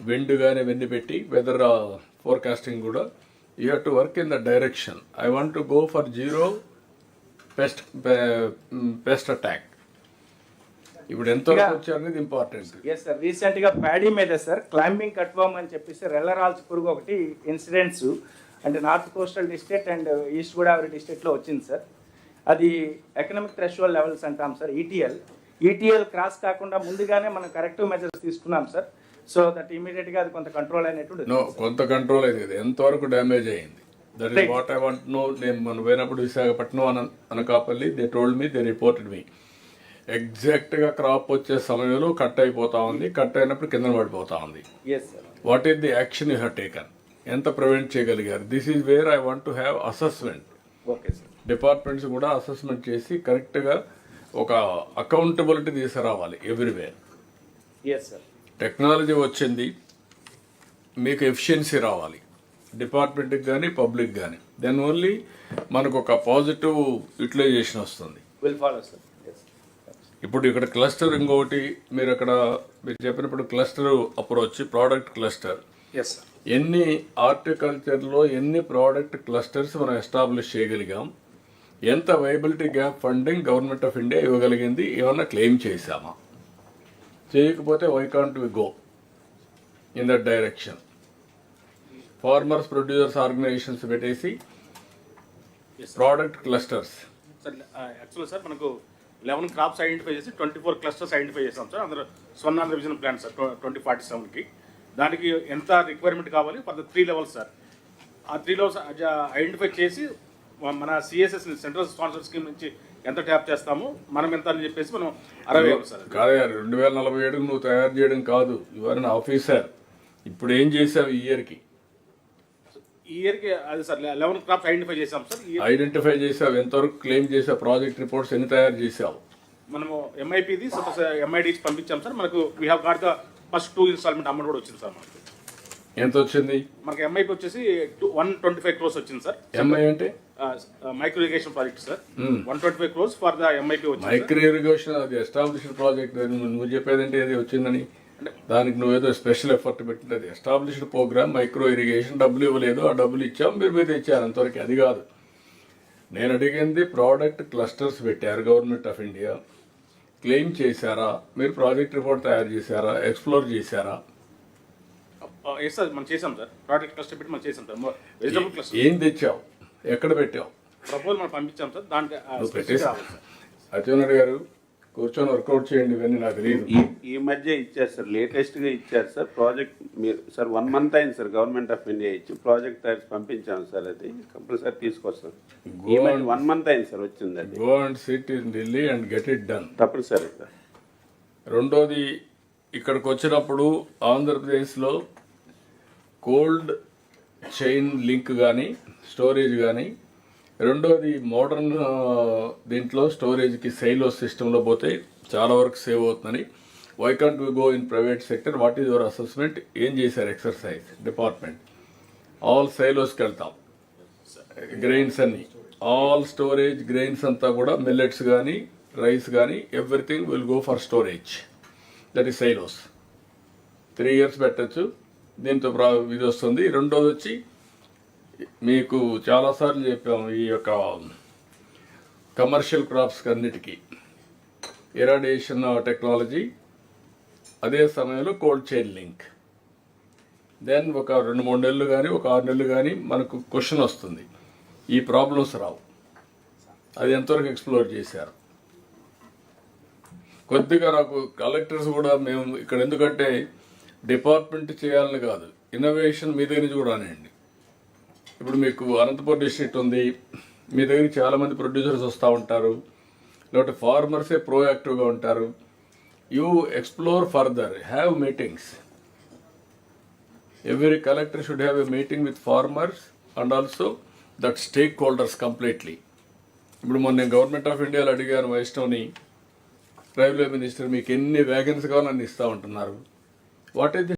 Wind కానీ ఇవన్నీ పెట్టి వెదర్ ఫోర్కాస్టింగ్ కూడా you have to work in the direction. I want to go for zero pest attack. ఇప్పుడు ఎంత వచ్చారు అనేది ఇంపార్టెంట్. ఎస్ సార్, రీసెంట్గా ప్యాడీ మీద సార్ క్లైంబింగ్ కట్వామ్ అని చెప్పేసి రెల్లరాల్స్ పురుగు ఒకటి ఇన్సిడెంట్స్ అంటే north coastal district and east Godavari డిస్ట్రిక్ట్లో వచ్చింది సార్. అది ఎకనామిక్ థ్రెషోల్డ్ లెవెల్స్ అంటాం సార్, ఈటీఎల్ క్రాస్ కాకుండా ముందుగానే మనం కరెక్టివ్ మెజర్స్ తీసుకున్నాం సార్. సో దట్ ఇమీడియట్గా అది కొంత కంట్రోల్ అయినట్టు కొంత కంట్రోల్ అయింది కదా, ఎంతవరకు డ్యామేజ్ అయింది that is what I want know. నేను మనం పోయినప్పుడు Visakhapatnam Anakapalli they told me, they reported me ఎగ్జాక్ట్గా క్రాప్ వచ్చే సమయంలో కట్ అయిపోతా ఉంది, కట్ అయినప్పుడు కింద పడిపోతా ఉంది. What is the action you have taken, ఎంత ప్రివెంట్ చేయగలిగారు? This is where I want to have assessment. Okay sir, departments కూడా అసెస్మెంట్ చేసి కరెక్ట్గా ఒక అకౌంటబిలిటీ తీసుకురావాలి ఎవ్రీవేర్. ఎస్ సార్, టెక్నాలజీ వచ్చింది, మీకు ఎఫిషియన్సీ రావాలి డిపార్ట్మెంట్కి కానీ పబ్లిక్ కానీ, దెన్ ఓన్లీ మనకు ఒక పాజిటివ్ యూటిలైజేషన్ వస్తుంది. Will follow sir. ఇప్పుడు ఇక్కడ క్లస్టర్ ఇంకొకటి మీరు చెప్పినప్పుడు cluster approach, product cluster. Yes sir, ఎన్ని హార్టికల్చర్లో ఎన్ని ప్రోడక్ట్ క్లస్టర్స్ మనం ఎస్టాబ్లిష్ చేయగలిగాం, ఎంత viability gap funding government of India ఇవ్వగలిగింది, ఏమన్నా క్లెయిమ్ చేశామా? చేయకపోతే why can't we go in that direction? Farmers producers organizations పెట్టేసి ప్రోడక్ట్ క్లస్టర్స్. సార్ యాక్చువల్గా సార్ మనకు 11 క్రాప్స్ ఐడెంటిఫై చేసి 24 క్లస్టర్స్ ఐడెంటిఫై చేస్తాం సార్. అందరూ స్వర్ణ రివిజన్ ప్లాన్ సార్ 2047కి. దానికి ఎంత రిక్వైర్మెంట్ కావాలి ఫర్ ద 3 levels సార్. ఆ 3 levels ఐడెంటిఫై చేసి మన సిఎస్ఎస్ సెంట్రల్ స్పాన్సర్ స్కీమ్ నుంచి ఎంత ట్యాప్ చేస్తాము, మనం ఎంత అని చెప్పేసి మనం 60 సార్. కాదు 2047 నువ్వు తయారు చేయడం కాదు, ఇవర్ ఆఫీసర్. ఇప్పుడు ఏం చేసావు ఈ ఇయర్కి? ఈ ఇయర్కి అది సార్ 11 క్రాప్స్ ఐడెంటిఫై చేసాం సార్. ఐడెంటిఫై చేసావు, ఎంతవరకు క్లెయిమ్ చేసావు, ప్రాజెక్ట్ రిపోర్ట్స్ ఎన్ని తయారు చేసావు? మనము ఎంఐపిది ఎంఐడికి పంపించాం సార్. మనకు we have got the first 2 installment amount కూడా వచ్చింది సార్. మనకు ఎంత వచ్చింది? మనకి ఎంఐపి వచ్చేసి 125 crores వచ్చింది సార్. ఎంఐ అంటే micro irrigation project sir. 125 crores for the MIP వచ్చింది. మైక్రో ఇరిగేషన్ అది ఎస్టాబ్లిష్డ్ ప్రాజెక్ట్. నువ్వు చెప్పేదంటే ఏది వచ్చిందని, దానికి నువ్వేదో స్పెషల్ ఎఫర్ట్ పెట్టినది. ఎస్టాబ్లిష్డ్ ప్రోగ్రామ్ మైక్రో ఇరిగేషన్, డబ్బులు ఇవ్వలేదు, ఆ డబ్బులు ఇచ్చాం, మీరు మీద ఇచ్చారు, అంతవరకు. అది కాదు నేను అడిగింది. ప్రోడక్ట్ క్లస్టర్స్ పెట్టారు గవర్నమెంట్ ఆఫ్ ఇండియా, క్లెయిమ్ చేశారా? మీరు ప్రాజెక్ట్ రిపోర్ట్ తయారు చేశారా? ఎక్స్ప్లోర్ చేశారా? ఎస్ సార్, మనం చేసాం సార్. ప్రోడక్ట్ క్లస్టర్ పెట్టి మనం చేసాం సార్. వెజిటబుల్ క్లస్టర్ ఏం తెచ్చావు, ఎక్కడ పెట్టావు? ప్రపోజల్ మనం పంపించాం సార్. దాంట్లో పెట్టేసి అచ్చెన్నాయుడు గారు కూర్చొని వర్కౌట్ చేయండి, ఇవన్నీ నాకు తెలియదు. ఈ మధ్య ఇచ్చారు సార్, లేటెస్ట్గా ఇచ్చారు సార్. ప్రాజెక్ట్ మీరు సార్ 1 month అయింది సార్ గవర్నమెంట్ ఆఫ్ ఇండియా ఇచ్చి. ప్రాజెక్ట్ తయారు పంపించాను సార్, అది కంపల్సరీ తీసుకొస్తాం. 1 month అయింది సార్ వచ్చింది అది. Go and SIT in Delhi and get it done. తప్పనిసరి సార్. రెండోది, ఇక్కడికి వచ్చినప్పుడు ఆంధ్రప్రదేశ్లో కోల్డ్ చైన్ లింక్ కానీ స్టోరేజ్ కానీ, రెండోది మోడర్న్ దీంట్లో స్టోరేజ్కి సైలో సిస్టంలో పోతే చాలా వరకు సేవ్ అవుతుందని. Why can't we go in private sector? What is your assessment? ఏం చేశారు ఎక్సర్సైజ్ డిపార్ట్మెంట్? ఆల్ సైలోస్కి వెళ్తాం, గ్రెయిన్స్ అన్ని, ఆల్ స్టోరేజ్ గ్రెయిన్స్ అంతా కూడా మిల్లెట్స్ కానీ రైస్ కానీ everything will go for storage. That is silos. 3 years పెట్టచ్చు, దీంతో ఇది వస్తుంది. రెండోది వచ్చి మీకు చాలాసార్లు చెప్పాము, ఈ యొక్క కమర్షియల్ క్రాప్స్ అన్నిటికీ ఇరాడియేషన్ టెక్నాలజీ, అదే సమయంలో కోల్డ్ చైన్ లింక్. దెన్ ఒక 2-3 నెలలు కానీ ఒక 6 నెలలు కానీ మనకు క్వశ్చన్ వస్తుంది, ఈ ప్రాబ్లమ్స్ రావు. అది ఎంతవరకు ఎక్స్ప్లోర్ చేశారు? కొద్దిగా నాకు కలెక్టర్స్ కూడా, మేము ఇక్కడ ఎందుకంటే డిపార్ట్మెంట్ చేయాలని కాదు, ఇన్నోవేషన్ మీ దగ్గర నుంచి కూడా అనండి. ఇప్పుడు మీకు అనంతపురం డిస్ట్రిక్ట్ ఉంది, మీ దగ్గరికి చాలామంది ప్రొడ్యూసర్స్ వస్తూ ఉంటారు, లేకపోతే ఫార్మర్సే ప్రోయాక్టివ్గా ఉంటారు. You explore further, have meetings. Every collector should have a meeting with farmers and also that stake holders completely. ఇప్పుడు మొన్న నేను గవర్నమెంట్ ఆఫ్ ఇండియాలో అడిగాను వైష్ణవ్ని, రైల్వే మినిస్టర్, మీకు ఎన్ని వ్యాగన్స్ కావాలని ఇస్తూ ఉంటున్నారు, వాట్ ఈస్ ది